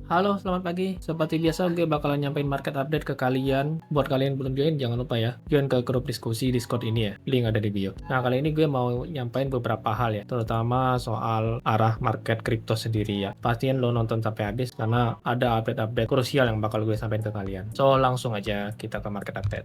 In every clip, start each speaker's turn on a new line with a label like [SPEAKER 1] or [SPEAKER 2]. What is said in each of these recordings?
[SPEAKER 1] Halo, selamat pagi. Seperti biasa, gue bakalan nyampein market update ke kalian. Buat kalian yang belum join, jangan lupa ya, join ke grup diskusi Discord ini ya. Link ada di bio. Nah, kali ini gue mau nyampein beberapa hal ya, terutama soal arah market kripto sendiri ya. Pastiin lo nonton sampai habis, karena ada update-update krusial yang bakal gue sampaikan ke kalian. So, langsung aja kita ke market update.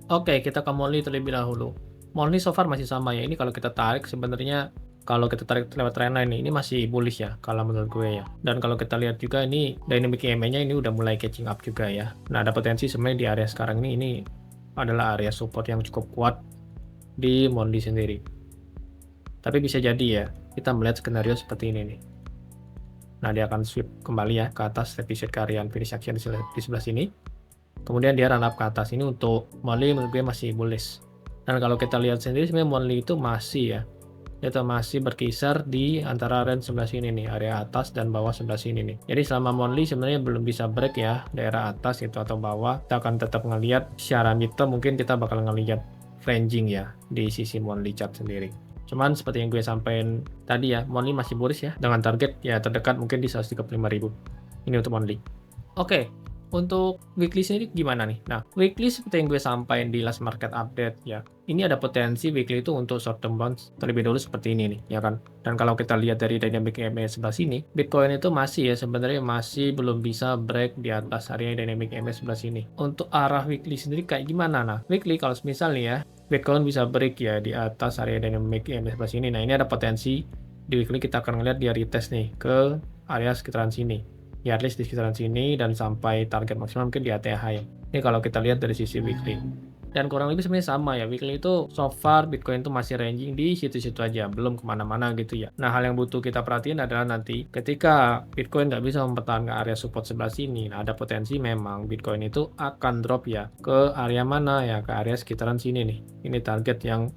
[SPEAKER 1] Oke, kita ke Monly terlebih dahulu. Monly so far masih sama ya. Ini kalau kita tarik sebenarnya kalau kita tarik lewat trendline nih, ini masih bullish ya kalau menurut gue ya. Dan kalau kita lihat juga ini dynamic EMA-nya ini udah mulai catching up juga ya. Nah, ada potensi sebenarnya di area sekarang ini adalah area support yang cukup kuat di Monly sendiri. Tapi bisa jadi ya, kita melihat skenario seperti ini nih. Nah, dia akan sweep kembali ya ke atas revisit ke area finish action di sebelah sini. Kemudian dia run up ke atas. Ini untuk Monly menurut gue masih bullish. Dan kalau kita lihat sendiri sebenarnya Monly itu masih ya, itu masih berkisar di antara range sebelah sini nih, area atas dan bawah sebelah sini nih. Jadi selama Monly sebenarnya belum bisa break ya daerah atas itu atau bawah, kita akan tetap ngelihat secara midterm mungkin kita bakal ngelihat ranging ya di sisi Monly chart sendiri. Cuman seperti yang gue sampaikan tadi ya, Monly masih bullish ya dengan target ya terdekat mungkin di 135.000. Ini untuk Monly. Oke, untuk weekly sendiri gimana nih? Nah, weekly seperti yang gue sampaikan di last market update ya. Ini ada potensi weekly itu untuk short term bounce terlebih dahulu seperti ini nih, ya kan? Dan kalau kita lihat dari dynamic EMA sebelah sini, Bitcoin itu masih ya sebenarnya masih belum bisa break di atas area dynamic EMA sebelah sini. Untuk arah weekly sendiri kayak gimana? Nah, weekly kalau misalnya ya, Bitcoin bisa break ya di atas area dynamic EMA sebelah sini. Nah, ini ada potensi di weekly kita akan ngeliat dia retest nih ke area sekitaran sini. Ya, at least di sekitaran sini dan sampai target maksimal mungkin di ATH ya. Ini kalau kita lihat dari sisi weekly. Dan kurang lebih sebenarnya sama ya, weekly itu so far Bitcoin itu masih ranging di situ-situ aja, belum kemana-mana gitu ya. Nah, hal yang butuh kita perhatiin adalah nanti ketika Bitcoin nggak bisa mempertahankan area support sebelah sini, nah ada potensi memang Bitcoin itu akan drop ya ke area mana ya, ke area sekitaran sini nih. Ini target yang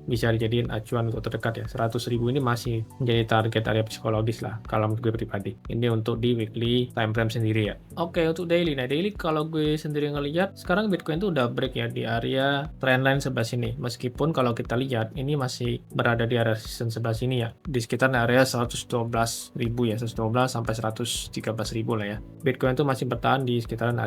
[SPEAKER 1] bisa dijadiin acuan untuk terdekat ya. 100.000 ini masih menjadi target area psikologis lah kalau menurut gue pribadi. Ini untuk di weekly time frame sendiri ya. Oke, untuk daily. Nah, daily kalau gue sendiri ngelihat sekarang Bitcoin tuh udah break ya di area trendline sebelah sini. Meskipun kalau kita lihat ini masih berada di area resistance sebelah sini ya. Di sekitar area 112.000 ya, 112 sampai 113.000 lah ya. Bitcoin tuh masih bertahan di sekitaran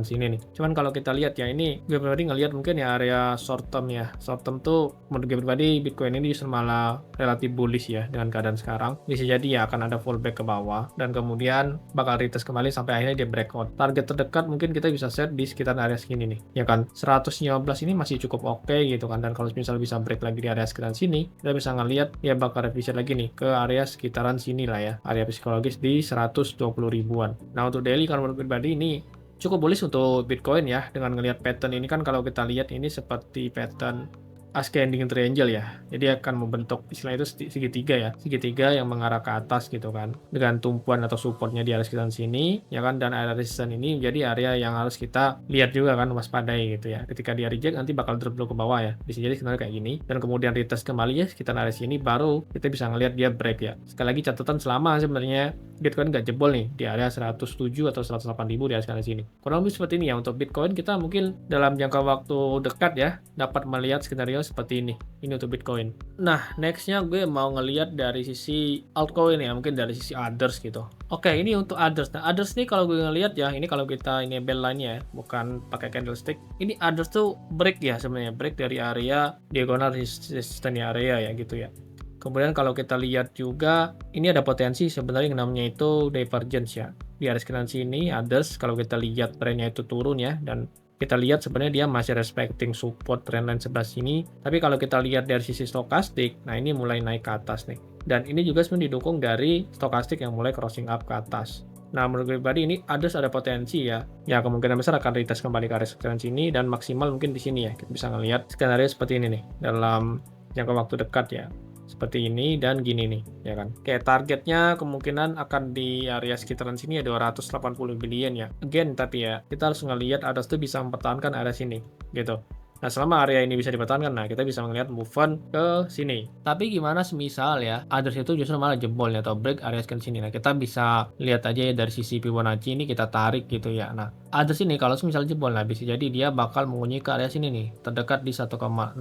[SPEAKER 1] sini nih. Cuman kalau kita lihat ya, ini gue pribadi ngelihat mungkin ya area short term ya. Short term tuh menurut gue pribadi Bitcoin ini justru malah relatif bullish ya dengan keadaan sekarang. Bisa jadi ya akan ada fallback ke bawah dan kemudian bakal retest kembali sampai akhirnya dia breakout. Target terdekat mungkin kita bisa set di sekitar area segini nih. Ya kan, 115 ini masih cukup oke gitu kan, dan kalau misal bisa break lagi di area sekitaran sini, kita bisa ngelihat ya bakal revisit lagi nih ke area sekitaran sini lah ya. Area psikologis di 120 ribuan. Nah, untuk daily kalau menurut pribadi ini cukup bullish untuk Bitcoin ya, dengan ngelihat pattern ini kan kalau kita lihat ini seperti pattern ascending triangle ya. Jadi akan membentuk istilah itu segitiga ya. Segitiga yang mengarah ke atas gitu kan. Dengan tumpuan atau supportnya di area sekitar sini ya kan, dan area resistance ini menjadi area yang harus kita lihat juga kan, waspadai gitu ya. Ketika dia reject nanti bakal drop dulu ke bawah ya. Bisa jadi sebenarnya kayak gini dan kemudian retest kembali ya sekitar area sini, baru kita bisa ngelihat dia break ya. Sekali lagi catatan, selama sebenarnya Bitcoin nggak jebol nih di area 107 atau 108 ribu di area sekitar sini. Kurang lebih seperti ini ya untuk Bitcoin. Kita mungkin dalam jangka waktu dekat ya dapat melihat skenario seperti ini. Ini untuk Bitcoin. Nah, nextnya gue mau ngelihat dari sisi altcoin ya, mungkin dari sisi others gitu. Oke, ini untuk others. Nah, others nih kalau gue ngelihat ya, ini kalau kita enable line-nya ya, bukan pakai candlestick. Ini others tuh break ya sebenarnya, break dari area diagonal resistance area ya gitu ya. Kemudian kalau kita lihat juga, ini ada potensi sebenarnya yang namanya itu divergence ya. Di area sekitar sini, others, kalau kita lihat trennya itu turun ya, dan kita lihat sebenarnya dia masih respecting support trendline sebelah sini. Tapi kalau kita lihat dari sisi stokastik, nah ini mulai naik ke atas nih. Dan ini juga sebenarnya didukung dari stokastik yang mulai crossing up ke atas. Nah, menurut gue pribadi ini ada potensi ya. Ya, kemungkinan besar akan retest kembali ke area sekitar sini dan maksimal mungkin di sini ya. Kita bisa ngelihat skenario seperti ini nih dalam jangka waktu dekat ya. Seperti ini dan gini nih, ya kan. Kayak targetnya kemungkinan akan di area sekitaran sini ya 280 billion ya. Again, tapi ya kita harus ngelihat others tuh bisa mempertahankan area sini, gitu. Nah, selama area ini bisa dipertahankan, nah kita bisa melihat move on ke sini. Tapi gimana semisal ya, others itu justru malah jebol ya, atau break area scan sini. Nah, kita bisa lihat aja ya dari sisi Fibonacci ini kita tarik gitu ya. Nah, others ini kalau semisal jebol, nah bisa jadi dia bakal mengunci ke area sini nih, terdekat di 1,618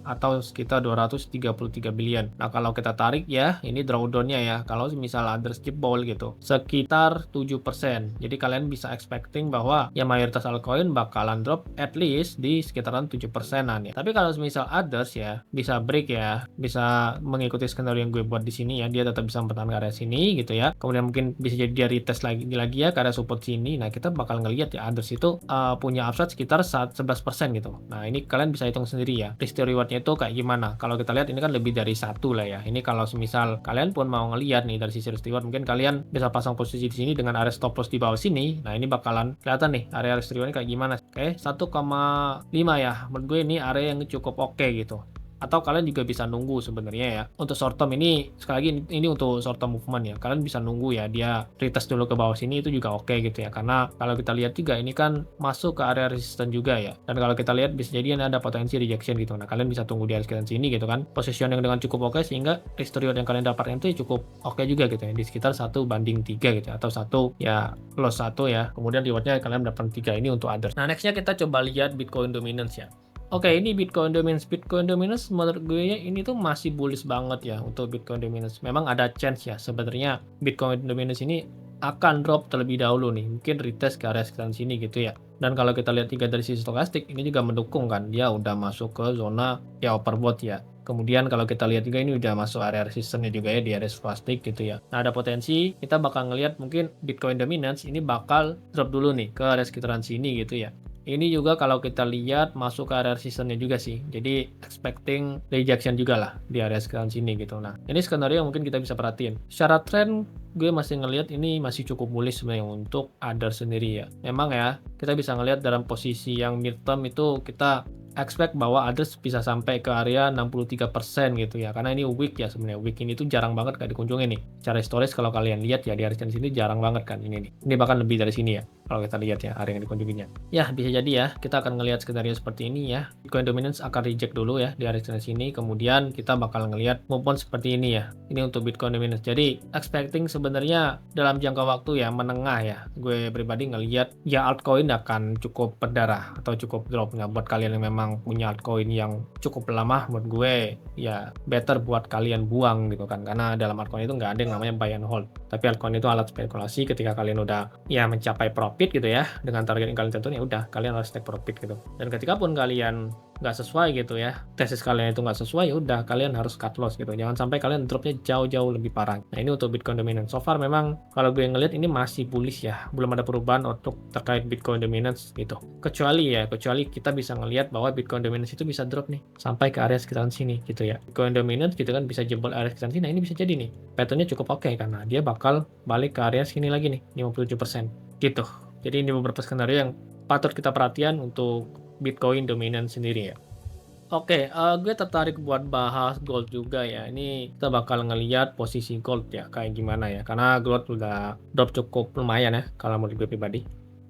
[SPEAKER 1] atau sekitar 233 billion. Nah, kalau kita tarik ya, ini drawdown-nya ya. Kalau misal others jebol gitu, sekitar 7%. Jadi kalian bisa expecting bahwa ya mayoritas altcoin bakalan drop at least di sekitaran 7%-an ya. Tapi kalau misal others ya bisa break ya, bisa mengikuti skenario yang gue buat di sini ya, dia tetap bisa mempertahankan area sini gitu ya. Kemudian mungkin bisa jadi dia retest lagi ya ke area support sini. Nah, kita bakal ngelihat ya others itu punya upside sekitar 11% gitu. Nah, ini kalian bisa hitung sendiri ya. Risk to reward-nya itu kayak gimana. Kalau kita lihat ini kan lebih dari satu lah ya. Ini kalau misal kalian pun mau ngelihat nih dari sisi risk reward, mungkin kalian bisa pasang posisi di sini dengan area stop loss di bawah sini. Nah, ini bakalan kelihatan nih area risk reward-nya kayak gimana. Oke, 1,5 ya. Menurut gue ini area yang cukup oke gitu. Atau kalian juga bisa nunggu sebenarnya ya. Untuk short term ini, sekali lagi ini untuk short term movement ya. Kalian bisa nunggu ya, dia retest dulu ke bawah sini itu juga oke gitu ya. Karena kalau kita lihat juga ini kan masuk ke area resisten juga ya. Dan kalau kita lihat bisa jadi ini ada potensi rejection gitu. Nah, kalian bisa tunggu di area sekitar sini gitu kan. Position yang dengan cukup oke sehingga risk to reward yang kalian dapatkan itu cukup oke juga gitu ya. Di sekitar 1:3 gitu ya. Atau 1 ya loss 1 ya. Kemudian rewardnya kalian dapat 3 ini untuk others. Nah, nextnya kita coba lihat Bitcoin dominance ya. Oke, ini Bitcoin dominance. Bitcoin dominance menurut gue ya ini tuh masih bullish banget ya untuk Bitcoin dominance. Memang ada chance ya sebenarnya Bitcoin dominance ini akan drop terlebih dahulu nih. Mungkin retest ke area sekitar sini gitu ya. Dan kalau kita lihat juga dari sisi stokastik ini juga mendukung kan. Dia udah masuk ke zona ya overbought ya. Kemudian kalau kita lihat juga ini udah masuk area resistannya juga ya di area stokastik gitu ya. Nah, ada potensi kita bakal ngelihat mungkin Bitcoin dominance ini bakal drop dulu nih ke area sekitaran sini gitu ya. Ini juga kalau kita lihat masuk ke area resistance juga sih. Jadi expecting rejection juga lah di area sekitar sini gitu. Nah, ini skenario yang mungkin kita bisa perhatiin. Secara trend gue masih ngelihat ini masih cukup bullish sebenarnya untuk other sendiri ya. Memang ya, kita bisa ngelihat dalam posisi yang midterm itu kita expect bahwa others bisa sampai ke area 63% gitu ya. Karena ini week ya sebenarnya. Week ini tuh jarang banget gak dikunjungi nih. Secara historis kalau kalian lihat ya di area sini jarang banget kan ini nih. Ini bahkan lebih dari sini ya. Kalau kita lihat ya area yang dikunjunginya. Ya bisa jadi ya kita akan ngelihat skenario seperti ini ya. Bitcoin dominance akan reject dulu ya di area sini. Kemudian kita bakal ngelihat move on seperti ini ya. Ini untuk Bitcoin dominance. Jadi expecting sebenarnya dalam jangka waktu ya menengah ya. Gue pribadi ngelihat ya altcoin akan cukup berdarah atau cukup drop. Nggak buat kalian yang memang punya altcoin yang cukup lama, menurut gue ya better buat kalian buang gitu kan. Karena dalam altcoin itu nggak ada yang namanya buy and hold. Tapi altcoin itu alat spekulasi. Ketika kalian udah ya mencapai profit gitu ya dengan target yang kalian tentuin, ya udah kalian harus take profit gitu. Dan ketika pun kalian nggak sesuai gitu ya, tesis kalian itu nggak sesuai, ya udah kalian harus cut loss gitu. Jangan sampai kalian dropnya jauh-jauh lebih parah. Nah, ini untuk Bitcoin dominance. So far memang kalau gue ngelihat ini masih bullish ya, belum ada perubahan untuk terkait Bitcoin dominance gitu. Kecuali kita bisa ngelihat bahwa Bitcoin dominance itu bisa drop nih sampai ke area sekitaran sini gitu ya. Bitcoin dominance gitu kan bisa jebol area sekitaran sini. Nah, ini bisa jadi nih patternnya cukup oke karena dia bakal balik ke area sini lagi nih 57% gitu. Jadi ini beberapa skenario yang patut kita perhatian untuk Bitcoin dominance sendiri ya. Oke, gue tertarik buat bahas gold juga ya. Ini kita bakal ngelihat posisi gold ya kayak gimana ya. Karena gold udah drop cukup lumayan ya kalau menurut gue pribadi.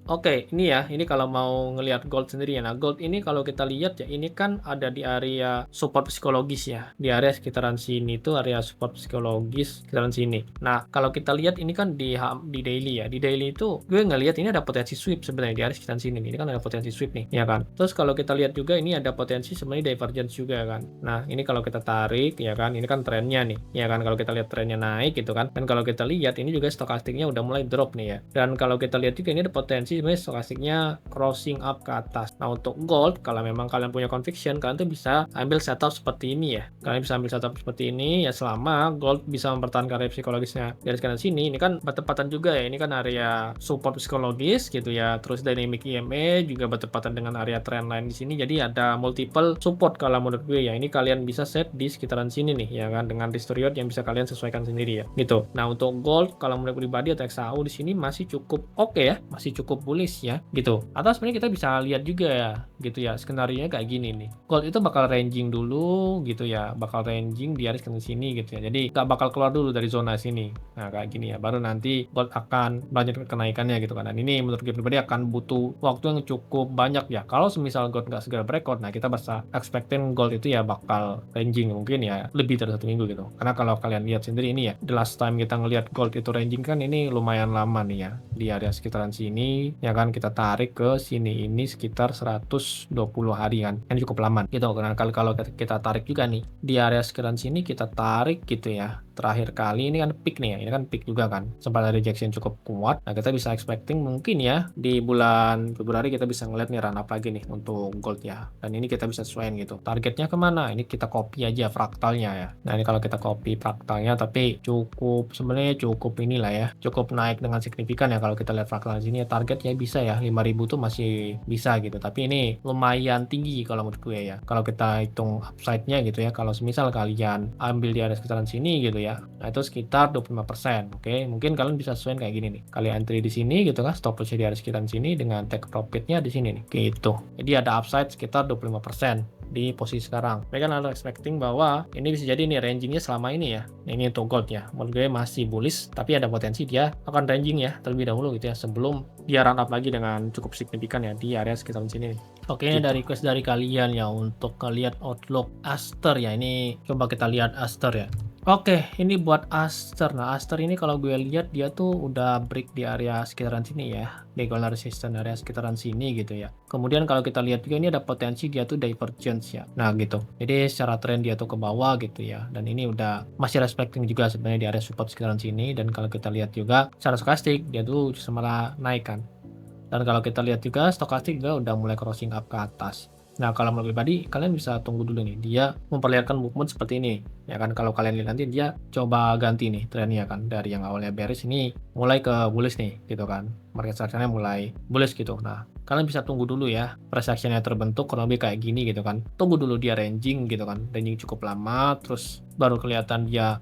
[SPEAKER 1] Oke, ini ya, ini kalau mau ngelihat gold sendiri ya. Nah, gold ini kalau kita lihat ya, ini kan ada di area support psikologis ya. Di area sekitaran sini itu area support psikologis sekitaran sini. Nah, kalau kita lihat ini kan di daily ya. Di daily itu gue ngelihat ini ada potensi sweep sebenarnya di area sekitaran sini nih. Ini kan ada potensi sweep nih, ya kan. Terus kalau kita lihat juga ini ada potensi sebenarnya divergence juga kan. Nah, ini kalau kita tarik ya kan, ini kan trennya nih. Ya kan, kalau kita lihat trennya naik gitu kan. Dan kalau kita lihat ini juga stokastiknya udah mulai drop nih ya. Dan kalau kita lihat juga ini ada potensi sebenarnya stokastiknya crossing up ke atas. Nah, untuk gold kalau memang kalian punya conviction, kalian tuh bisa ambil setup seperti ini ya. Kalian bisa ambil setup seperti ini ya selama gold bisa mempertahankan area psikologisnya dari kanan sini. Ini kan bertepatan juga ya. Ini kan area support psikologis gitu ya. Terus dynamic EMA juga bertepatan dengan area trendline di sini. Jadi ada multiple support kalau menurut gue ya. Ini kalian bisa set di sekitaran sini nih ya kan, dengan risk to reward yang bisa kalian sesuaikan sendiri ya. Gitu. Nah, untuk gold kalau menurut pribadi atau XAU di sini masih cukup oke ya. Masih cukup bullish ya gitu. Atau sebenarnya kita bisa lihat juga ya gitu ya, skenario-nya kayak gini nih. Gold itu bakal ranging dulu gitu ya, bakal ranging di area sekitar sini gitu ya. Jadi nggak bakal keluar dulu dari zona sini. Nah kayak gini ya, baru nanti gold akan melanjutkan kenaikannya gitu kan. Dan ini menurut gue pribadi akan butuh waktu yang cukup banyak ya. Kalau semisal gold nggak segera breakout, nah kita bisa expecting gold itu ya bakal ranging mungkin ya lebih dari 1 minggu gitu. Karena kalau kalian lihat sendiri ini ya, the last time kita ngelihat gold itu ranging kan ini lumayan lama nih ya, di area sekitaran sini ya kan, kita tarik ke sini ini sekitar 120 hari kan, cukup lama gitu. Karena kalau kita tarik juga nih di area sekitaran sini, kita tarik gitu ya, terakhir kali ini kan peak nih ya, ini kan peak juga kan, sempat ada rejection cukup kuat. Nah kita bisa expecting mungkin ya di bulan Februari kita bisa ngeliat nih run up lagi nih untuk gold ya, dan ini kita bisa sesuaiin gitu targetnya kemana. Ini kita copy aja fraktalnya ya. Nah ini kalau kita copy fraktalnya, tapi cukup sebenarnya cukup inilah ya, cukup naik dengan signifikan ya. Kalau kita lihat fraktal sini ya, targetnya bisa ya 5.000 tuh masih bisa gitu, tapi ini lumayan tinggi kalau menurut gue ya. Kalau kita hitung upside-nya gitu ya, kalau semisal kalian ambil di area sekitaran sini gitu ya, nah itu sekitar 25%. Oke, mungkin kalian bisa sesuaiin kayak gini nih, kalian entry di sini gitu kan, stop loss di area sekitaran sini dengan take profitnya di sini nih gitu. Jadi ada upside sekitar 25% di posisi sekarang. Mereka kan expecting bahwa ini bisa jadi nih rangingnya selama ini ya. Nah, ini untuk gold ya, menurut gue masih bullish, tapi ada potensi dia akan ranging ya terlebih dahulu gitu ya, sebelum dia run up lagi dengan cukup signifikan ya di area sekitar sini nih. Oke, ini ada request dari kalian ya untuk lihat outlook Aster ya. Ini coba kita lihat Aster ya. Oke, ini buat Aster. Nah, Aster ini kalau gue lihat dia tuh udah break di area sekitaran sini ya, di golden resistance area sekitaran sini gitu ya. Kemudian kalau kita lihat juga ini ada potensi dia tuh divergence ya. Nah gitu. Jadi secara tren dia tuh ke bawah gitu ya. Dan ini udah masih respecting juga sebenarnya di area support sekitaran sini. Dan kalau kita lihat juga secara stokastik dia tuh malah naik kan. Dan kalau kita lihat juga stokastik juga udah mulai crossing up ke atas. Nah kalau menurut pribadi kalian bisa tunggu dulu nih, dia memperlihatkan movement seperti ini ya kan. Kalau kalian lihat nanti dia coba ganti nih trennya kan, dari yang awalnya bearish ini mulai ke bullish nih gitu kan, market structure-nya mulai bullish gitu. Nah kalian bisa tunggu dulu ya, price action-nya terbentuk kurang lebih kayak gini gitu kan. Tunggu dulu dia ranging gitu kan, ranging cukup lama, terus baru kelihatan dia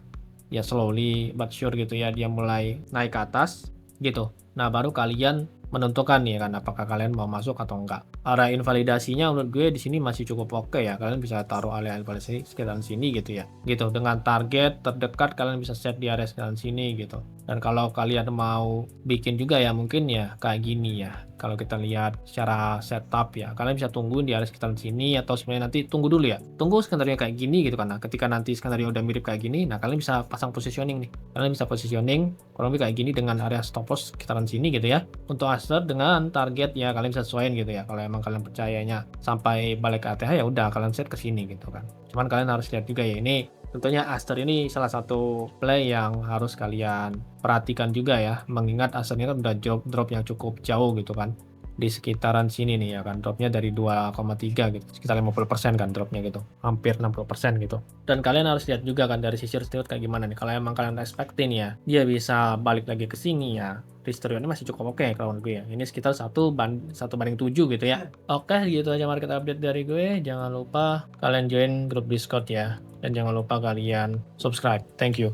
[SPEAKER 1] ya slowly but sure gitu ya, dia mulai naik ke atas gitu. Nah baru kalian menentukan nih kan apakah kalian mau masuk atau enggak. Area invalidasinya menurut gue di sini masih cukup oke ya. Kalian bisa taruh area invalidasi sekitaran sini gitu ya. Gitu, dengan target terdekat kalian bisa set di area sekitaran sini gitu. Dan kalau kalian mau bikin juga ya mungkin ya kayak gini ya. Kalau kita lihat secara setup ya, kalian bisa tunggu di area sekitaran sini, atau sebenarnya nanti tunggu dulu ya. Tunggu skenario kayak gini gitu kan. Nah, ketika nanti skenario udah mirip kayak gini, nah kalian bisa pasang positioning nih. Kalian bisa positioning kurang lebih kayak gini dengan area stop loss sekitaran sini gitu ya. Untuk Aster dengan target ya kalian bisa sesuaiin gitu ya. Kalau emang kalian percayanya sampai balik ke ATH ya udah kalian set ke sini gitu kan. Cuman kalian harus lihat juga ya, ini tentunya Aster ini salah satu play yang harus kalian perhatikan juga ya, mengingat Aster ini kan udah drop yang cukup jauh gitu kan, di sekitaran sini nih ya kan, dropnya dari 2,3 gitu, sekitar 50% kan dropnya gitu, hampir 60% gitu. Dan kalian harus lihat juga kan dari sisi risk kayak gimana nih. Kalau emang kalian expecting ya dia bisa balik lagi ke sini ya, risk ini masih cukup oke kalau menurut gue ya. Ini sekitar 1/7 gitu ya. Oke, gitu aja market update dari gue. Jangan lupa kalian join grup Discord ya, dan jangan lupa kalian subscribe. Thank you.